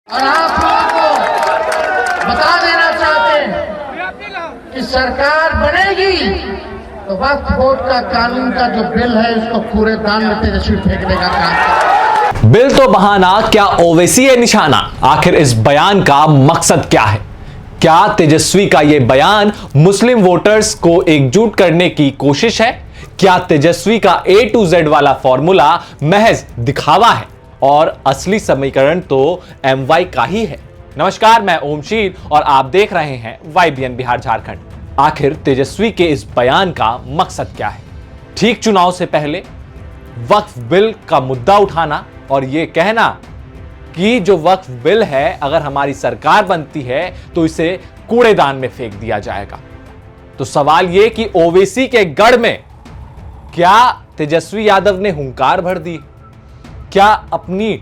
और आप लोगों को बता देना चाहते हैं कि सरकार बनेगी तो वक्फ बोर्ड का कानून का जो बिल है उसको कूड़ेदान में तेजस्वी फेंकने का काम। बिल तो बहाना, क्या ओवैसी है निशाना? आखिर इस बयान का मकसद क्या है? क्या तेजस्वी का यह बयान मुस्लिम वोटर्स को एकजुट करने की कोशिश है? क्या तेजस्वी का A to Z वाला फॉर्मूला महज दिखावा है और असली समीकरण तो MY का ही है? नमस्कार, मैं ओमशीर और आप देख रहे हैं YBN बिहार झारखंड। आखिर तेजस्वी के इस बयान का मकसद क्या है? ठीक चुनाव से पहले वक्फ बिल का मुद्दा उठाना और यह कहना कि जो वक्फ बिल है अगर हमारी सरकार बनती है तो इसे कूड़ेदान में फेंक दिया जाएगा। तो सवाल यह कि ओवैसी के गढ़ में क्या तेजस्वी यादव ने हुंकार भर दी? क्या अपनी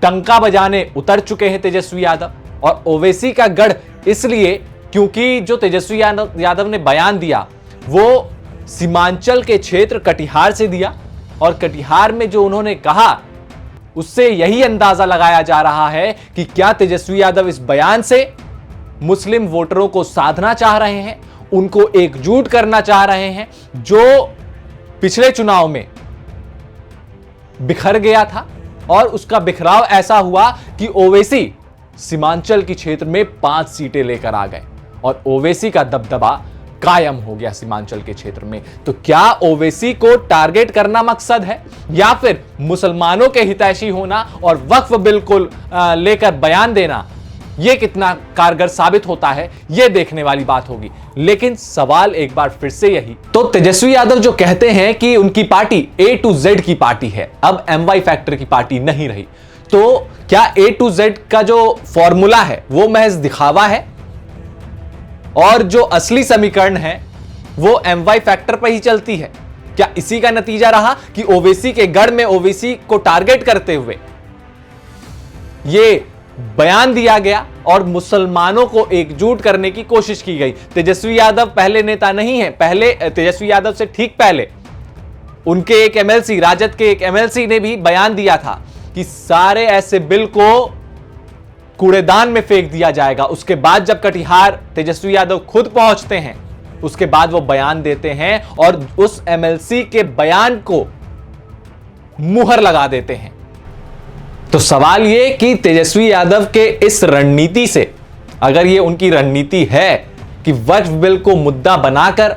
डंका बजाने उतर चुके हैं तेजस्वी यादव? और ओवैसी का गढ़ इसलिए क्योंकि जो तेजस्वी यादव ने बयान दिया वो सीमांचल के क्षेत्र कटिहार से दिया और कटिहार में जो उन्होंने कहा उससे यही अंदाजा लगाया जा रहा है कि क्या तेजस्वी यादव इस बयान से मुस्लिम वोटरों को साधना चाह रहे हैं, उनको एकजुट करना चाह रहे हैं जो पिछले चुनाव में बिखर गया था और उसका बिखराव ऐसा हुआ कि ओवैसी सीमांचल की क्षेत्र में 5 सीटें लेकर आ गए और ओवैसी का दबदबा कायम हो गया सीमांचल के क्षेत्र में। तो क्या ओवैसी को टारगेट करना मकसद है या फिर मुसलमानों के हितैषी होना और वक्फ बिल को लेकर बयान देना, यह कितना कारगर साबित होता है यह देखने वाली बात होगी। लेकिन सवाल एक बार फिर से यही, तो तेजस्वी यादव जो कहते हैं कि उनकी पार्टी A to Z की पार्टी है, अब MY फैक्टर की पार्टी नहीं रही, तो क्या A to Z का जो फॉर्मूला है वो महज दिखावा है और जो असली समीकरण है वो MY फैक्टर पर ही चलती है? क्या इसी का नतीजा रहा कि ओवैसी के गढ़ में ओवैसी को टारगेट करते हुए ये बयान दिया गया और मुसलमानों को एकजुट करने की कोशिश की गई? तेजस्वी यादव पहले नेता नहीं है, पहले तेजस्वी यादव से ठीक पहले उनके एक MLC, राजद के एक MLC ने भी बयान दिया था कि सारे ऐसे बिल को कूड़ेदान में फेंक दिया जाएगा। उसके बाद जब कटिहार तेजस्वी यादव खुद पहुंचते हैं उसके बाद वो बयान देते हैं और उस MLC के बयान को मुहर लगा देते हैं। तो सवाल ये कि तेजस्वी यादव के इस रणनीति से, अगर ये उनकी रणनीति है कि वक्फ बिल को मुद्दा बनाकर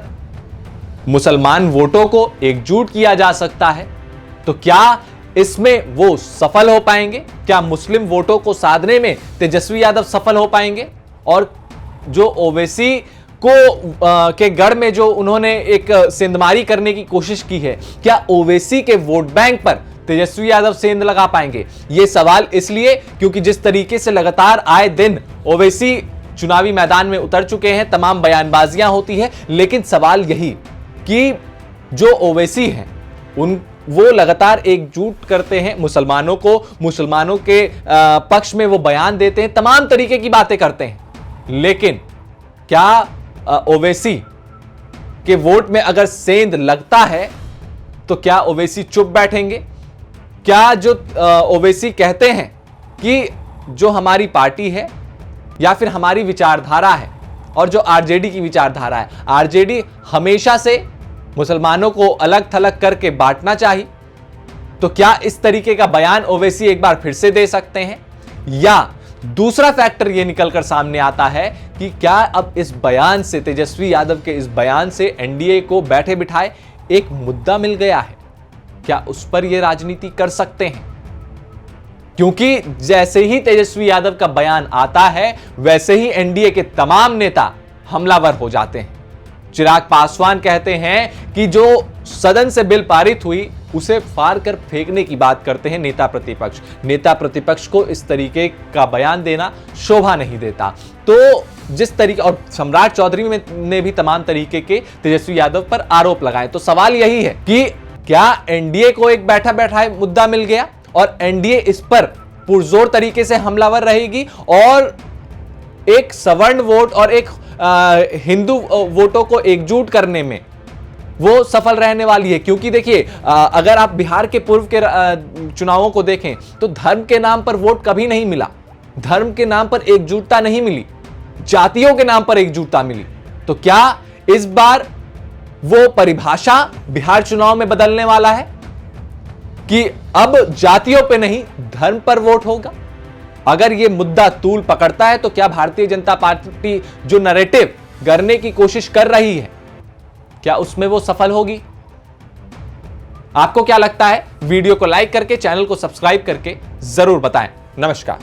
मुसलमान वोटों को एकजुट किया जा सकता है, तो क्या इसमें वो सफल हो पाएंगे? क्या मुस्लिम वोटों को साधने में तेजस्वी यादव सफल हो पाएंगे? और जो ओवैसी को के गढ़ में जो उन्होंने एक सेंधमारी करने की कोशिश की है, क्या ओवैसी के वोट बैंक पर तेजस्वी यादव सेंध लगा पाएंगे? यह सवाल इसलिए क्योंकि जिस तरीके से लगातार आए दिन ओवैसी चुनावी मैदान में उतर चुके हैं, तमाम बयानबाजियां होती है, लेकिन सवाल यही कि जो ओवैसी हैं वो लगातार एकजुट करते हैं मुसलमानों को, मुसलमानों के पक्ष में वो बयान देते हैं, तमाम तरीके की बातें करते हैं, लेकिन क्या ओवैसी के वोट में अगर सेंध लगता है तो क्या ओवैसी चुप बैठेंगे? क्या जो ओवैसी कहते हैं कि जो हमारी पार्टी है या फिर हमारी विचारधारा है और जो RJD की विचारधारा है, RJD हमेशा से मुसलमानों को अलग थलग करके बांटना चाहिए, तो क्या इस तरीके का बयान ओवैसी एक बार फिर से दे सकते हैं? या दूसरा फैक्टर यह निकलकर सामने आता है कि क्या अब इस बयान से, तेजस्वी यादव के इस बयान से NDA को बैठे बिठाए एक मुद्दा मिल गया है, क्या उस पर यह राजनीति कर सकते हैं? क्योंकि जैसे ही तेजस्वी यादव का बयान आता है वैसे ही NDA के तमाम नेता हमलावर हो जाते हैं। चिराग पासवान कहते हैं कि जो सदन से बिल पारित हुई उसे फाड़ कर फेंकने की बात करते हैं नेता प्रतिपक्ष। नेता प्रतिपक्ष को इस तरीके का बयान देना शोभा नहीं देता। तो जिस तरीके, और सम्राट चौधरी ने भी तमाम तरीके के तेजस्वी यादव पर आरोप लगाए। तो सवाल यही है कि क्या NDA को एक बैठा बैठाए मुद्दा मिल गया और NDA इस पर पुरजोर तरीके से हमलावर रहेगी और एक सवर्ण वोट और एक हिंदू वोटों को एकजुट करने में वो सफल रहने वाली है? क्योंकि देखिए, अगर आप बिहार के पूर्व के चुनावों को देखें तो धर्म के नाम पर वोट कभी नहीं मिला। धर्म के नाम पर एकजुटता नहीं मिली, जातियों के नाम पर एकजुटता मिली। तो क्या इस बार वो परिभाषा बिहार चुनाव में बदलने वाला है कि अब जातियों पे नहीं धर्म पर वोट होगा? अगर ये मुद्दा तूल पकड़ता है तो क्या भारतीय जनता पार्टी जो नैरेटिव गढ़ने की कोशिश कर रही है, क्या उसमें वो सफल होगी? आपको क्या लगता है? वीडियो को लाइक करके, चैनल को सब्सक्राइब करके जरूर बताएं। नमस्कार।